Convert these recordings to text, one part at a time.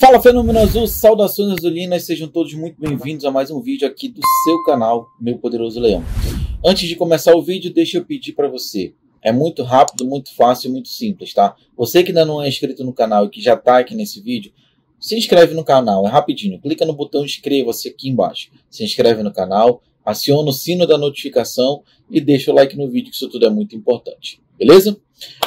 Fala, Fenômeno Azul, saudações azulinas, sejam todos muito bem-vindos a mais um vídeo aqui do seu canal, Meu Poderoso Leão. Antes de começar o vídeo, deixa eu pedir para você, é muito rápido, muito fácil e muito simples, tá? Você que ainda não é inscrito no canal e que já está aqui nesse vídeo, se inscreve no canal, é rapidinho, clica no botão inscreva-se aqui embaixo, se inscreve no canal, aciona o sino da notificação e deixa o like no vídeo, que isso tudo é muito importante, beleza?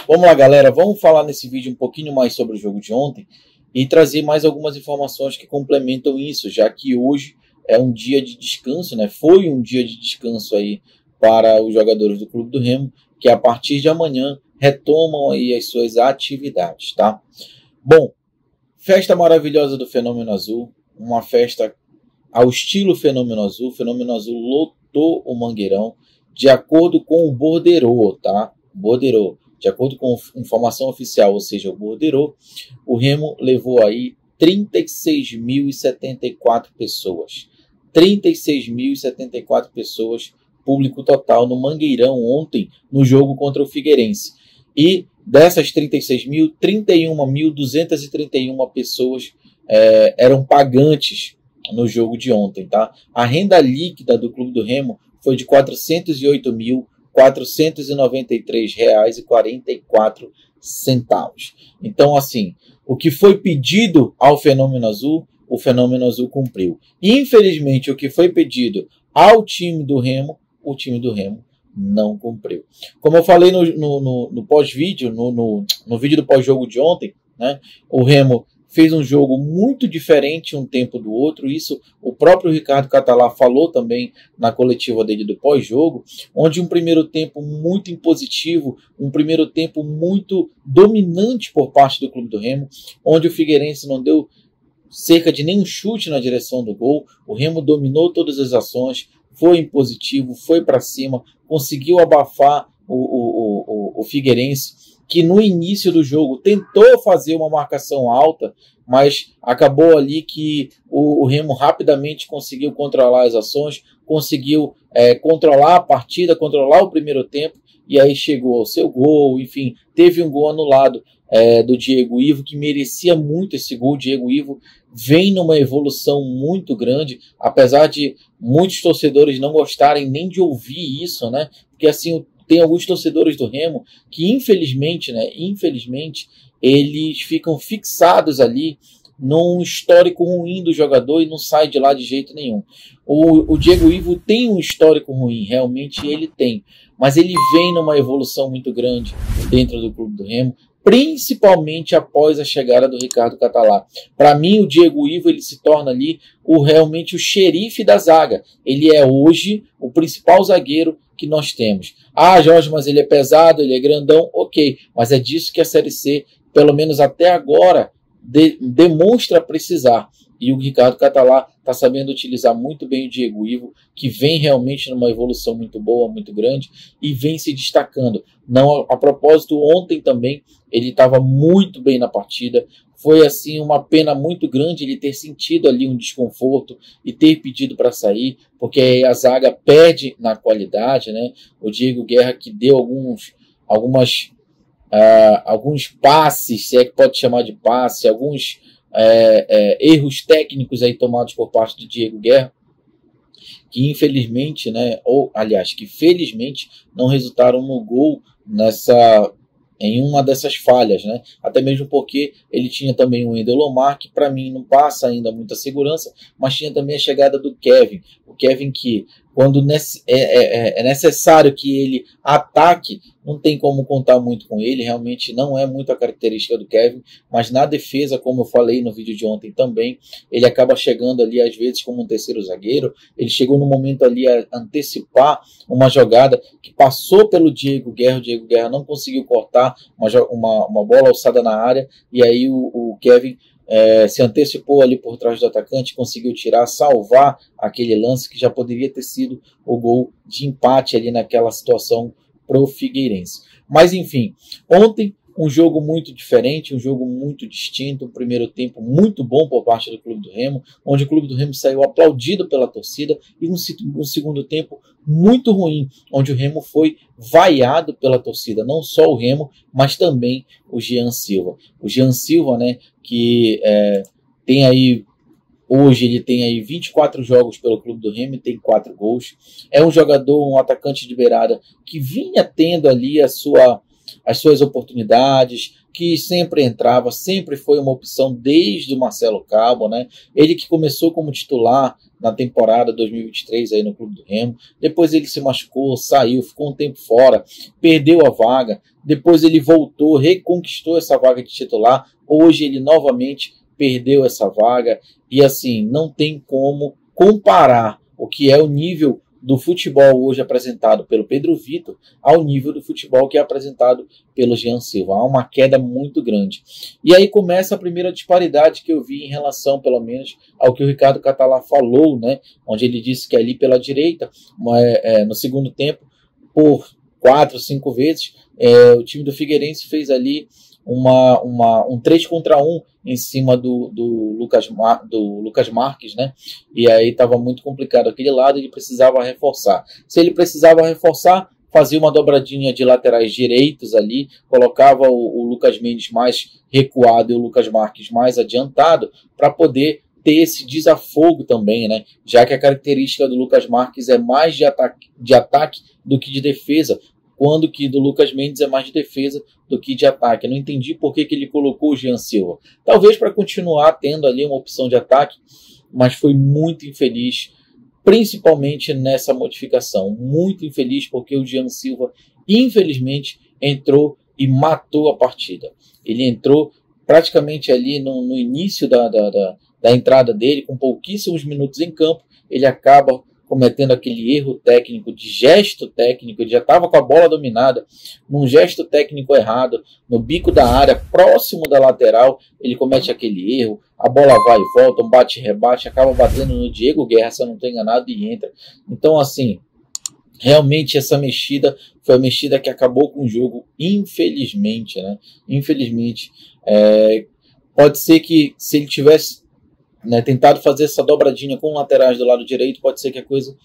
Vamos lá, galera, vamos falar nesse vídeo um pouquinho mais sobre o jogo de ontem, e trazer mais algumas informações que complementam isso, já que hoje é um dia de descanso, né? Foi um dia de descanso aí para os jogadores do Clube do Remo, que a partir de amanhã retomam aí as suas atividades, tá? Bom, festa maravilhosa do Fenômeno Azul, uma festa ao estilo Fenômeno Azul. O Fenômeno Azul lotou o Mangueirão de acordo com o borderô, tá? Borderô. De acordo com informação oficial, ou seja, o borderô, o Remo levou aí 36.074 pessoas. 36.074 pessoas, público total no Mangueirão ontem, no jogo contra o Figueirense. E dessas 36.000, 31.231 pessoas eram pagantes no jogo de ontem, tá? A renda líquida do Clube do Remo foi de R$ 408.493,44. Então, assim, o que foi pedido ao Fenômeno Azul, o Fenômeno Azul cumpriu. Infelizmente, o que foi pedido ao time do Remo, o time do Remo não cumpriu. Como eu falei no pós-vídeo, no vídeo do pós-jogo de ontem, né, o Remo fez um jogo muito diferente um tempo do outro. Isso o próprio Ricardo Catalá falou também na coletiva dele do pós-jogo, onde um primeiro tempo muito impositivo, um primeiro tempo muito dominante por parte do Clube do Remo, onde o Figueirense não deu cerca de nenhum chute na direção do gol. O Remo dominou todas as ações, foi impositivo, foi para cima, conseguiu abafar o Figueirense, que no início do jogo tentou fazer uma marcação alta, mas acabou ali que o Remo rapidamente conseguiu controlar as ações, conseguiu controlar a partida, controlar o primeiro tempo, e aí chegou ao seu gol. Enfim, teve um gol anulado do Diego Ivo, que merecia muito esse gol. O Diego Ivo vem numa evolução muito grande, apesar de muitos torcedores não gostarem nem de ouvir isso, né? Porque assim, tem alguns torcedores do Remo que, infelizmente, eles ficam fixados ali num histórico ruim do jogador e não sai de lá de jeito nenhum. O Diego Ivo tem um histórico ruim, realmente ele tem, mas ele vem numa evolução muito grande dentro do Clube do Remo, principalmente após a chegada do Ricardo Catalá. Para mim, o Diego Ivo ele se torna ali realmente o xerife da zaga. Ele é hoje o principal zagueiro que nós temos. Ah, Jorge, mas ele é pesado, ele é grandão, ok, mas é disso que a Série C, pelo menos até agora, demonstra precisar. E o Ricardo Catalá está sabendo utilizar muito bem o Diego Ivo, que vem realmente numa evolução muito boa, muito grande, e vem se destacando. Não, a propósito, ontem também ele estava muito bem na partida. Foi assim uma pena muito grande ele ter sentido ali um desconforto e ter pedido para sair, porque a zaga perde na qualidade, né? O Diego Guerra, que deu alguns passes, se é que pode chamar de passe, alguns erros técnicos aí tomados por parte do Diego Guerra, que infelizmente, né, ou aliás, que felizmente não resultaram no gol em uma dessas falhas, né? Até mesmo porque ele tinha também o Wendel Lomar, que para mim não passa ainda muita segurança, mas tinha também a chegada do Kevin. O Kevin que, quando é necessário que ele ataque, não tem como contar muito com ele, realmente não é muito a característica do Kevin, mas na defesa, como eu falei no vídeo de ontem também, ele acaba chegando ali às vezes como um terceiro zagueiro. Ele chegou no momento ali a antecipar uma jogada que passou pelo Diego Guerra. O Diego Guerra não conseguiu cortar uma bola alçada na área, e aí o Kevin se antecipou ali por trás do atacante, conseguiu tirar, salvar aquele lance que já poderia ter sido o gol de empate ali naquela situação pro Figueirense. Mas enfim, ontem um jogo muito diferente, um jogo muito distinto, um primeiro tempo muito bom por parte do Clube do Remo, onde o Clube do Remo saiu aplaudido pela torcida, e um segundo tempo muito ruim, onde o Remo foi vaiado pela torcida, não só o Remo, mas também o Jean Silva. O Jean Silva, né, que tem aí, hoje ele tem aí 24 jogos pelo Clube do Remo e tem 4 gols. É um jogador, um atacante de beirada que vinha tendo ali as suas oportunidades, que sempre entrava, sempre foi uma opção desde o Marcelo Cabo, né? Ele que começou como titular na temporada 2023 aí no Clube do Remo, depois ele se machucou, saiu, ficou um tempo fora, perdeu a vaga, depois ele voltou, reconquistou essa vaga de titular, hoje ele novamente perdeu essa vaga, e assim, não tem como comparar o que é o nível do futebol hoje apresentado pelo Pedro Vitor ao nível do futebol que é apresentado pelo Jean Silva. Há uma queda muito grande. E aí começa a primeira disparidade que eu vi em relação, pelo menos, ao que o Ricardo Catalá falou, né? Onde ele disse que ali pela direita, no segundo tempo, por 4, 5 vezes, o time do Figueirense fez ali um 3 contra 1 em cima do Lucas Marques, né? E aí estava muito complicado aquele lado, ele precisava reforçar. Se ele precisava reforçar, fazia uma dobradinha de laterais direitos ali, colocava o Lucas Mendes mais recuado e o Lucas Marques mais adiantado, para poder ter esse desafogo também, né? Já que a característica do Lucas Marques é mais de ataque do que de defesa, quando que do Lucas Mendes é mais de defesa do que de ataque. Eu não entendi por que ele colocou o Jean Silva. Talvez para continuar tendo ali uma opção de ataque, mas foi muito infeliz, principalmente nessa modificação. Muito infeliz porque o Jean Silva, infelizmente, entrou e matou a partida. Ele entrou praticamente ali no início da entrada dele, com pouquíssimos minutos em campo, ele acaba cometendo aquele erro técnico, de gesto técnico, ele já estava com a bola dominada, num gesto técnico errado, no bico da área, próximo da lateral, ele comete aquele erro, a bola vai e volta, um bate-rebate, acaba batendo no Diego Guerra, se eu não estou enganado, e entra. Então, assim, realmente essa mexida foi a mexida que acabou com o jogo, infelizmente, né? Infelizmente. Pode ser que, se ele tivesse tentado fazer essa dobradinha com laterais do lado direito, pode ser que a coisa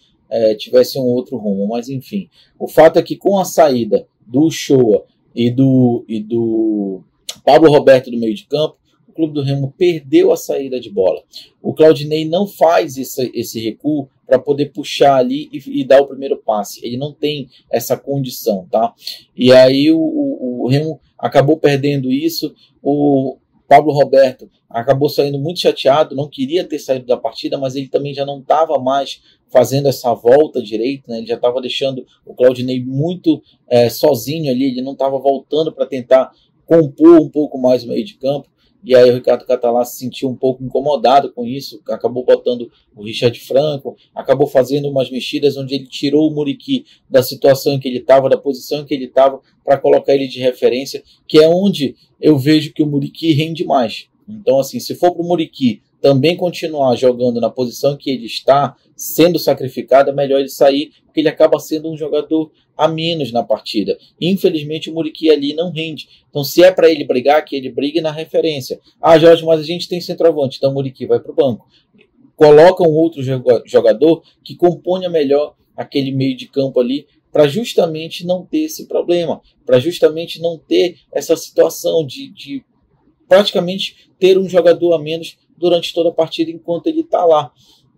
tivesse um outro rumo, mas enfim, o fato é que com a saída do Shoa e do Pablo Roberto do meio de campo, o Clube do Remo perdeu a saída de bola. O Claudinei não faz esse recuo para poder puxar ali e dar o primeiro passe, ele não tem essa condição, tá? E aí o Remo acabou perdendo isso. O Pablo Roberto acabou saindo muito chateado, não queria ter saído da partida, mas ele também já não estava mais fazendo essa volta direita, né? Ele já estava deixando o Claudinei muito sozinho ali, ele não estava voltando para tentar compor um pouco mais o meio de campo, e aí o Ricardo Catalá se sentiu um pouco incomodado com isso, acabou botando o Richard Franco, acabou fazendo umas mexidas onde ele tirou o Muriqui da situação em que ele estava, da posição em que ele estava, para colocar ele de referência, que é onde eu vejo que o Muriqui rende mais. Então, assim, se for para o Muriqui também continuar jogando na posição que ele está, sendo sacrificado, é melhor ele sair, porque ele acaba sendo um jogador a menos na partida. Infelizmente, o Muriqui ali não rende. Então, se é para ele brigar, que ele brigue na referência. Ah, Jorge, mas a gente tem centroavante, então o Muriqui vai para o banco. Coloca um outro jogador que componha melhor aquele meio de campo ali, para justamente não ter esse problema, para justamente não ter essa situação de praticamente ter um jogador a menos durante toda a partida enquanto ele está lá.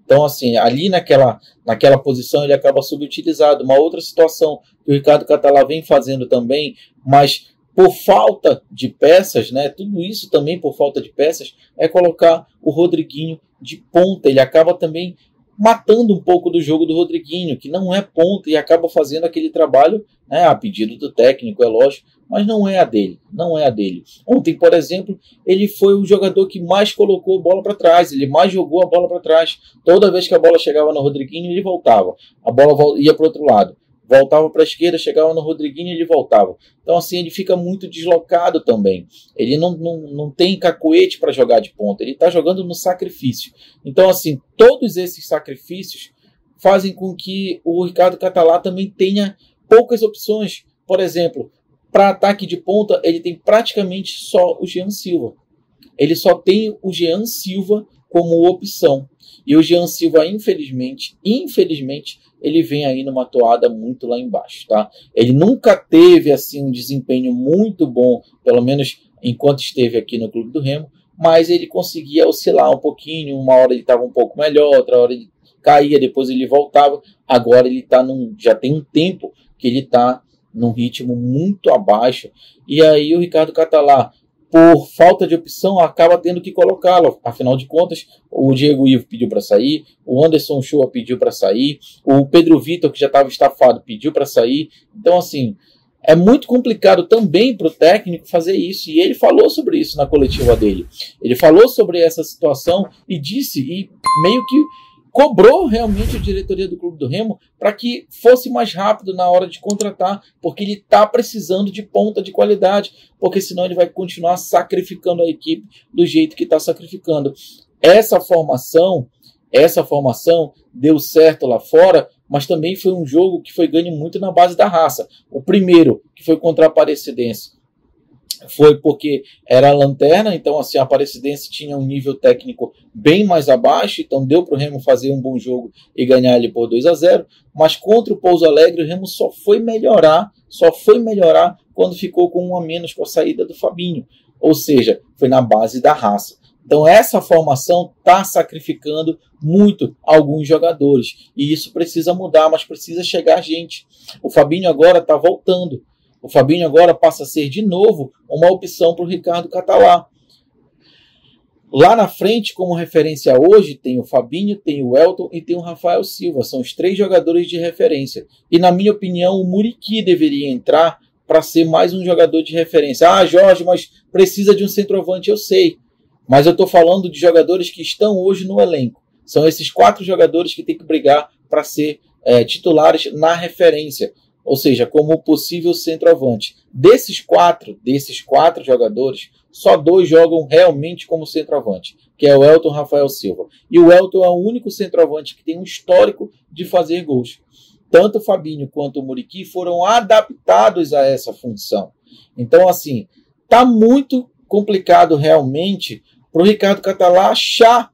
Então, assim, ali naquela posição ele acaba subutilizado. Uma outra situação que o Ricardo Catalá vem fazendo também, mas por falta de peças, né, tudo isso também por falta de peças, é colocar o Rodriguinho de ponta. Ele acaba também matando um pouco do jogo do Rodriguinho, que não é ponta, e acaba fazendo aquele trabalho, né, a pedido do técnico, é lógico, mas não é a dele, não é a dele. Ontem, por exemplo, ele foi o jogador que mais colocou a bola para trás, ele mais jogou a bola para trás. Toda vez que a bola chegava no Rodriguinho, ele voltava. A bola ia para o outro lado, voltava para a esquerda, chegava no Rodriguinho e ele voltava. Então, assim, ele fica muito deslocado também. Ele não tem cacoete para jogar de ponta, ele está jogando no sacrifício. Então, assim, todos esses sacrifícios fazem com que o Ricardo Catalá também tenha poucas opções. Por exemplo, para ataque de ponta, ele tem praticamente só o Jean Silva. Ele só tem o Jean Silva como opção. E o Jean Silva, infelizmente, ele vem aí numa toada muito lá embaixo, tá? Ele nunca teve, assim, um desempenho muito bom, pelo menos enquanto esteve aqui no Clube do Remo, mas ele conseguia oscilar um pouquinho, uma hora ele estava um pouco melhor, outra hora ele caía, depois ele voltava. Agora ele já tem um tempo que ele está num ritmo muito abaixo, e aí o Ricardo Catalá, por falta de opção, acaba tendo que colocá-lo. Afinal de contas, o Diego Ivo pediu para sair, o Anderson Shoa pediu para sair, o Pedro Vitor, que já estava estafado, pediu para sair. Então, assim, é muito complicado também para o técnico fazer isso. E ele falou sobre isso na coletiva dele. Ele falou sobre essa situação e disse, e meio que cobrou realmente a diretoria do Clube do Remo para que fosse mais rápido na hora de contratar, porque ele está precisando de ponta de qualidade, porque senão ele vai continuar sacrificando a equipe do jeito que está sacrificando. Essa formação deu certo lá fora, mas também foi um jogo que foi ganho muito na base da raça. O primeiro, que foi contra a Aparecidense, foi porque era a lanterna, então assim, a Aparecidense tinha um nível técnico bem mais abaixo, então deu para o Remo fazer um bom jogo e ganhar ele por 2-0, mas contra o Pouso Alegre o Remo só foi melhorar quando ficou com 1 a menos com a saída do Fabinho, ou seja, foi na base da raça. Então essa formação está sacrificando muito alguns jogadores, e isso precisa mudar, mas precisa chegar gente. O Fabinho agora está voltando. O Fabinho agora passa a ser de novo uma opção para o Ricardo Catalá. Lá na frente, como referência hoje, tem o Fabinho, tem o Elton e tem o Rafael Silva. São os 3 jogadores de referência. E na minha opinião, o Muriqui deveria entrar para ser mais um jogador de referência. Ah, Jorge, mas precisa de um centroavante, eu sei. Mas eu estou falando de jogadores que estão hoje no elenco. São esses 4 jogadores que têm que brigar para ser titulares na referência. Ou seja, como possível centroavante. Desses quatro jogadores, só 2 jogam realmente como centroavante, que é o Elton e o Rafael Silva. E o Elton é o único centroavante que tem um histórico de fazer gols. Tanto o Fabinho quanto o Muriqui foram adaptados a essa função. Então, assim, tá muito complicado realmente para o Ricardo Catalá achar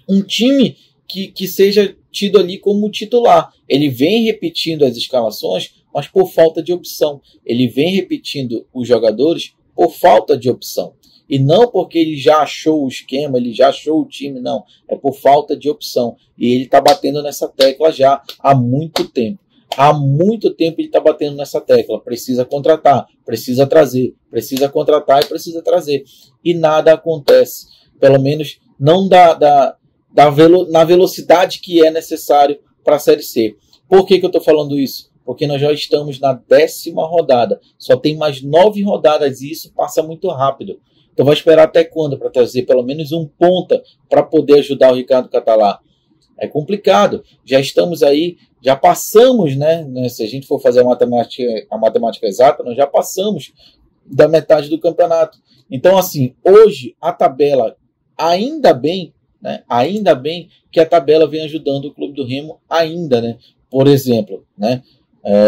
um time que seja tido ali como titular. Ele vem repetindo as escalações, mas por falta de opção. Ele vem repetindo os jogadores por falta de opção. E não porque ele já achou o esquema, ele já achou o time, não. É por falta de opção. E ele está batendo nessa tecla já há muito tempo. Há muito tempo ele está batendo nessa tecla. Precisa contratar, precisa trazer, precisa contratar e precisa trazer. E nada acontece. Pelo menos não na velocidade que é necessário para a Série C. Por que eu estou falando isso? Porque nós já estamos na 10ª rodada. Só tem mais 9 rodadas e isso passa muito rápido. Então vai esperar até quando para trazer pelo menos um ponta para poder ajudar o Ricardo Catalá? É complicado. Já estamos aí, já passamos, né? Se a gente for fazer a matemática exata, nós já passamos da metade do campeonato. Então, assim, hoje a tabela, ainda bem que a tabela vem ajudando o Clube do Remo ainda, né? Por exemplo, né?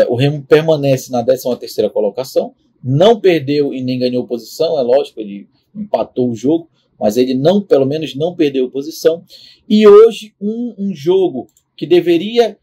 O Remo permanece na 13ª colocação, não perdeu e nem ganhou posição, é lógico, ele empatou o jogo, mas ele pelo menos não perdeu posição. E hoje um jogo que deveria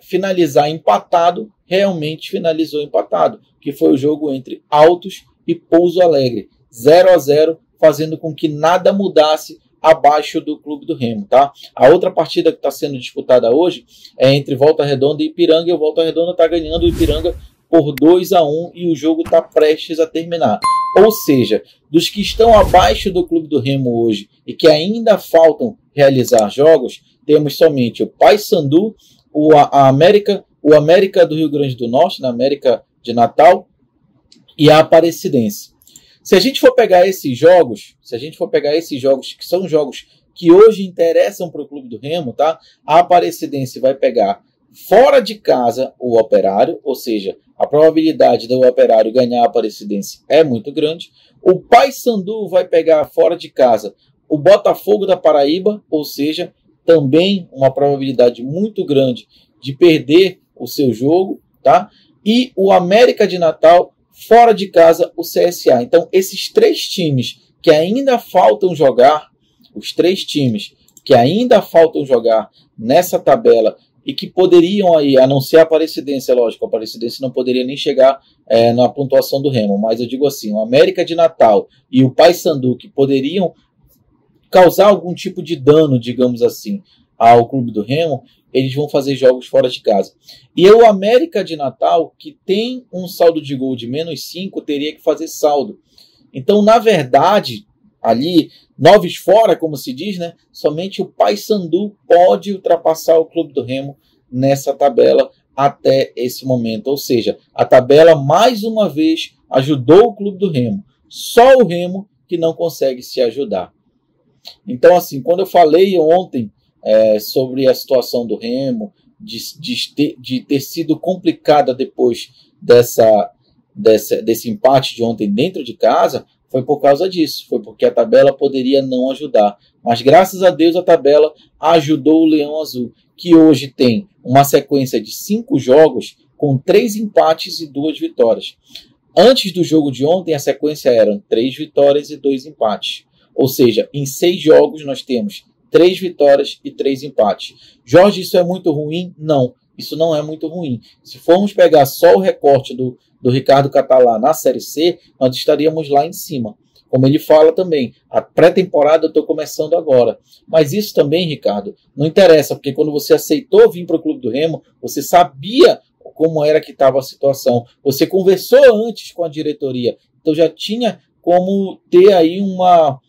finalizar empatado, realmente finalizou empatado, que foi o jogo entre Altos e Pouso Alegre, 0-0, fazendo com que nada mudasse abaixo do Clube do Remo, tá? A outra partida que está sendo disputada hoje é entre Volta Redonda e Ipiranga, e o Volta Redonda está ganhando o Ipiranga por 2-1 e o jogo está prestes a terminar. Ou seja, dos que estão abaixo do Clube do Remo hoje e que ainda faltam realizar jogos, temos somente o Paysandu, o América do Rio Grande do Norte, na América de Natal, e a Aparecidense. Se a gente for pegar esses jogos, que são jogos que hoje interessam para o Clube do Remo, tá? A Aparecidense vai pegar fora de casa o Operário, ou seja, a probabilidade do Operário ganhar a Aparecidense é muito grande. O Paysandu vai pegar fora de casa o Botafogo da Paraíba, ou seja, também uma probabilidade muito grande de perder o seu jogo, tá? E o América de Natal fora de casa o CSA. Então, esses 3 times que ainda faltam jogar, nessa tabela e que poderiam aí, a não ser a Aparecidense, lógico, a Aparecidense não poderia nem chegar na pontuação do Remo, mas eu digo assim, o América de Natal e o Paysandu, que poderiam causar algum tipo de dano, digamos assim, ao clube do Remo, eles vão fazer jogos fora de casa. E o América de Natal, que tem um saldo de gol de -5, teria que fazer saldo. Então, na verdade, ali, 9 fora, como se diz, né? Somente o Paysandu pode ultrapassar o clube do Remo nessa tabela até esse momento. Ou seja, a tabela, mais uma vez, ajudou o clube do Remo. Só o Remo que não consegue se ajudar. Então, assim, quando eu falei ontem sobre a situação do Remo, de ter sido complicada depois desse empate de ontem dentro de casa, foi por causa disso, foi porque a tabela poderia não ajudar. Mas graças a Deus a tabela ajudou o Leão Azul, que hoje tem uma sequência de 5 jogos com 3 empates e 2 vitórias. Antes do jogo de ontem, a sequência eram 3 vitórias e 2 empates. Ou seja, em 6 jogos nós temos 3 vitórias e 3 empates. Jorge, isso é muito ruim? Não, isso não é muito ruim. Se formos pegar só o recorte do Ricardo Catalá na Série C, nós estaríamos lá em cima. Como ele fala também, a pré-temporada eu estou começando agora. Mas isso também, Ricardo, não interessa, porque quando você aceitou vir para o Clube do Remo, você sabia como era que estava a situação. Você conversou antes com a diretoria, então já tinha como ter aí uma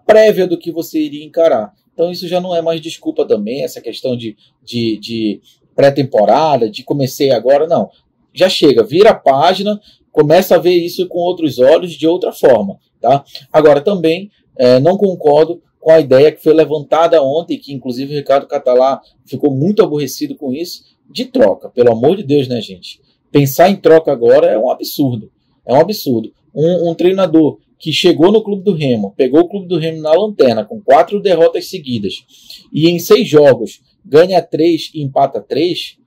prévia do que você iria encarar. Então isso já não é mais desculpa também, essa questão de pré-temporada, de comecei agora, não. Já chega, vira a página, começa a ver isso com outros olhos, de outra forma. Tá? Agora também não concordo com a ideia que foi levantada ontem, que inclusive o Ricardo Catalá ficou muito aborrecido com isso, de troca. Pelo amor de Deus, né, gente? Pensar em troca agora é um absurdo. É um absurdo. Um treinador que chegou no Clube do Remo, pegou o Clube do Remo na lanterna, com 4 derrotas seguidas, e em 6 jogos ganha 3 e empata 3,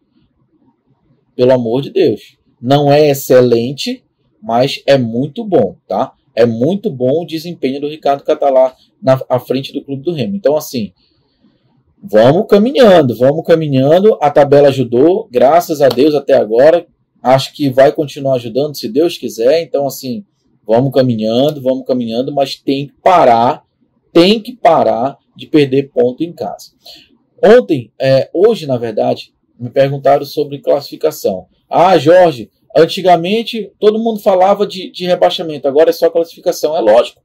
pelo amor de Deus. Não é excelente, mas é muito bom, tá? É muito bom o desempenho do Ricardo Catalá à frente do Clube do Remo. Então, assim, vamos caminhando. A tabela ajudou, graças a Deus até agora. Acho que vai continuar ajudando, se Deus quiser. Então, assim, vamos caminhando, mas tem que parar de perder ponto em casa. Hoje, na verdade, me perguntaram sobre classificação. Ah, Jorge, antigamente todo mundo falava de rebaixamento, agora é só classificação. É lógico.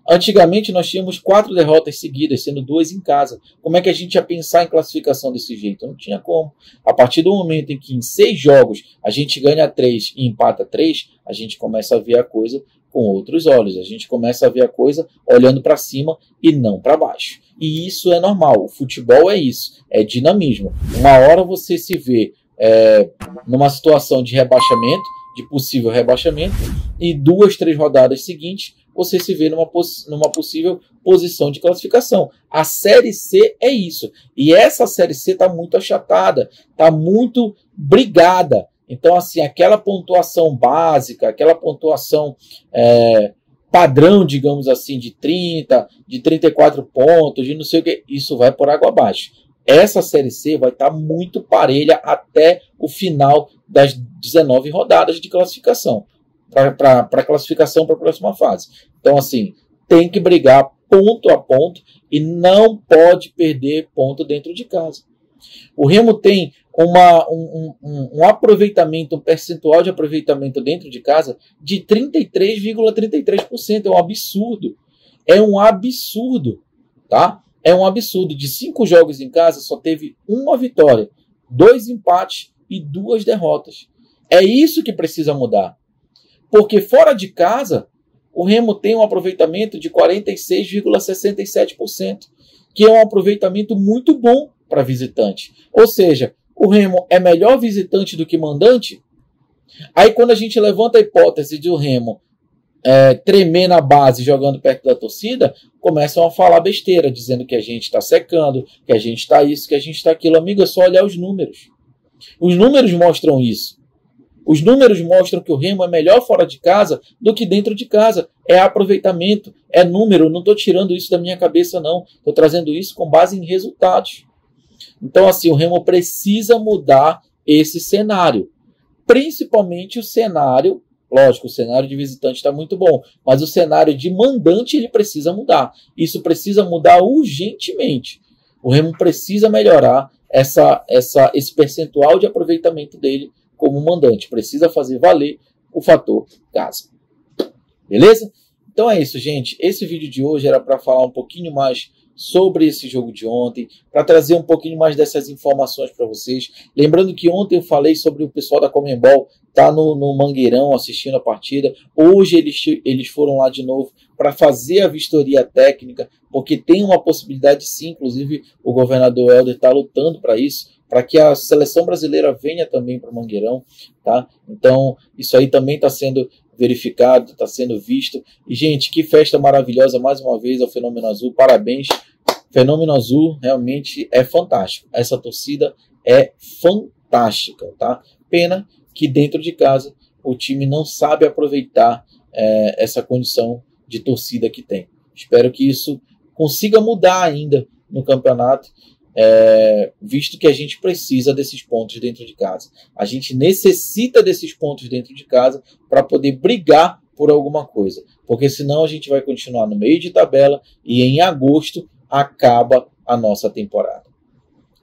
Antigamente nós tínhamos 4 derrotas seguidas, sendo 2 em casa. Como é que a gente ia pensar em classificação desse jeito? Não tinha como. A partir do momento em que em 6 jogos a gente ganha 3 e empata 3, a gente começa a ver a coisa com outros olhos. A gente começa a ver a coisa olhando para cima e não para baixo. E isso é normal. O futebol é isso. É dinamismo. Uma hora você se vê numa situação de rebaixamento, de possível rebaixamento, e 2, 3 rodadas seguintes você se vê numa possível posição de classificação. A Série C é isso. E essa Série C está muito achatada, está muito brigada. Então, assim, aquela pontuação básica, aquela pontuação padrão, digamos assim, de 30, de 34 pontos, de não sei o que, isso vai por água abaixo. Essa Série C vai estar muito parelha até o final das 19 rodadas de classificação, para a classificação para a próxima fase. Então, assim, tem que brigar ponto a ponto e não pode perder ponto dentro de casa. O Remo tem um aproveitamento, um percentual de aproveitamento dentro de casa de 33,33%. É um absurdo. É um absurdo, tá? É um absurdo. De 5 jogos em casa, só teve 1 vitória, 2 empates e 2 derrotas. É isso que precisa mudar. Porque fora de casa, o Remo tem um aproveitamento de 46,67%, que é um aproveitamento muito bom para visitante. Ou seja, o Remo é melhor visitante do que mandante. Aí quando a gente levanta a hipótese de o Remo tremer na base jogando perto da torcida, começam a falar besteira, dizendo que a gente está secando, que a gente está isso, que a gente está aquilo. Amigo, é só olhar os números. Os números mostram isso. Os números mostram que o Remo é melhor fora de casa do que dentro de casa. É aproveitamento, é número. Não estou tirando isso da minha cabeça, não. Estou trazendo isso com base em resultados. Então, assim, o Remo precisa mudar esse cenário. Principalmente o cenário, lógico, o cenário de visitante está muito bom, mas o cenário de mandante ele precisa mudar. Isso precisa mudar urgentemente. O Remo precisa melhorar esse percentual de aproveitamento dele como mandante. Precisa fazer valer o fator casa. Beleza? Então é isso, gente. Esse vídeo de hoje era para falar um pouquinho mais sobre esse jogo de ontem, para trazer um pouquinho mais dessas informações para vocês. Lembrando que ontem eu falei sobre o pessoal da Conmebol tá no Mangueirão assistindo a partida. Hoje eles foram lá de novo para fazer a vistoria técnica, porque tem uma possibilidade sim, inclusive o governador Helder está lutando para isso, para que a seleção brasileira venha também para o Mangueirão, tá? Então isso aí também está sendo verificado, está sendo visto. E, gente, que festa maravilhosa, mais uma vez, ao Fenômeno Azul. Parabéns. Fenômeno Azul realmente é fantástico. Essa torcida é fantástica, tá? Pena que dentro de casa o time não sabe aproveitar essa condição de torcida que tem. Espero que isso consiga mudar ainda no campeonato, visto que a gente precisa desses pontos dentro de casa. A gente necessita desses pontos dentro de casa para poder brigar por alguma coisa, porque senão a gente vai continuar no meio de tabela e em agosto acaba a nossa temporada.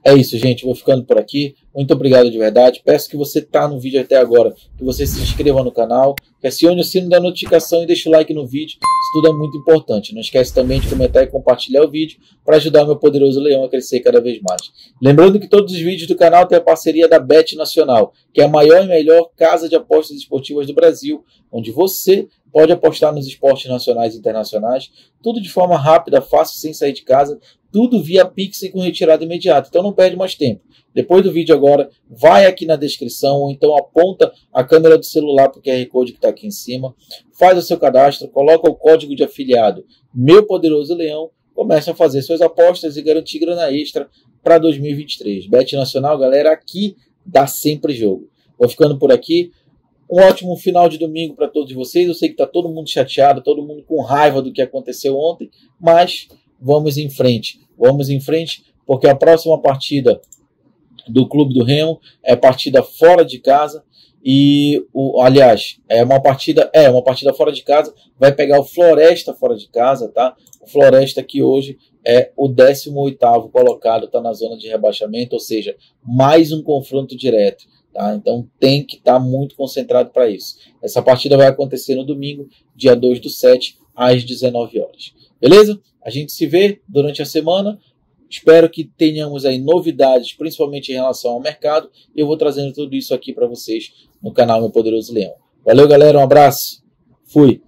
É isso, gente. Vou ficando por aqui. Muito obrigado de verdade. Peço que você está no vídeo até agora, que você se inscreva no canal, que acione o sino da notificação e deixe o like no vídeo. Isso tudo é muito importante. Não esquece também de comentar e compartilhar o vídeo para ajudar o meu poderoso leão a crescer cada vez mais. Lembrando que todos os vídeos do canal têm a parceria da Bet Nacional, que é a maior e melhor casa de apostas esportivas do Brasil, onde você pode apostar nos esportes nacionais e internacionais, tudo de forma rápida, fácil, sem sair de casa, tudo via Pix e com retirada imediata. Então não perde mais tempo. Depois do vídeo agora, vai aqui na descrição, ou então aponta a câmera do celular para o QR Code que está aqui em cima, faz o seu cadastro, coloca o código de afiliado Meu Poderoso Leão, começa a fazer suas apostas e garantir grana extra para 2023. Bet Nacional, galera, aqui dá sempre jogo. Vou ficando por aqui. Um ótimo final de domingo para todos vocês. Eu sei que está todo mundo chateado, todo mundo com raiva do que aconteceu ontem, mas vamos em frente. Vamos em frente, porque a próxima partida do Clube do Remo é partida fora de casa. E, aliás, é uma partida fora de casa. Vai pegar o Floresta fora de casa, tá? O Floresta que hoje é o 18º colocado, está na zona de rebaixamento, ou seja, mais um confronto direto. Tá? Então tem que estar muito concentrado para isso. Essa partida vai acontecer no domingo, dia 2/7, às 19 horas. Beleza? A gente se vê durante a semana. Espero que tenhamos aí novidades, principalmente em relação ao mercado. E eu vou trazendo tudo isso aqui para vocês no canal Meu Poderoso Leão. Valeu, galera. Um abraço. Fui.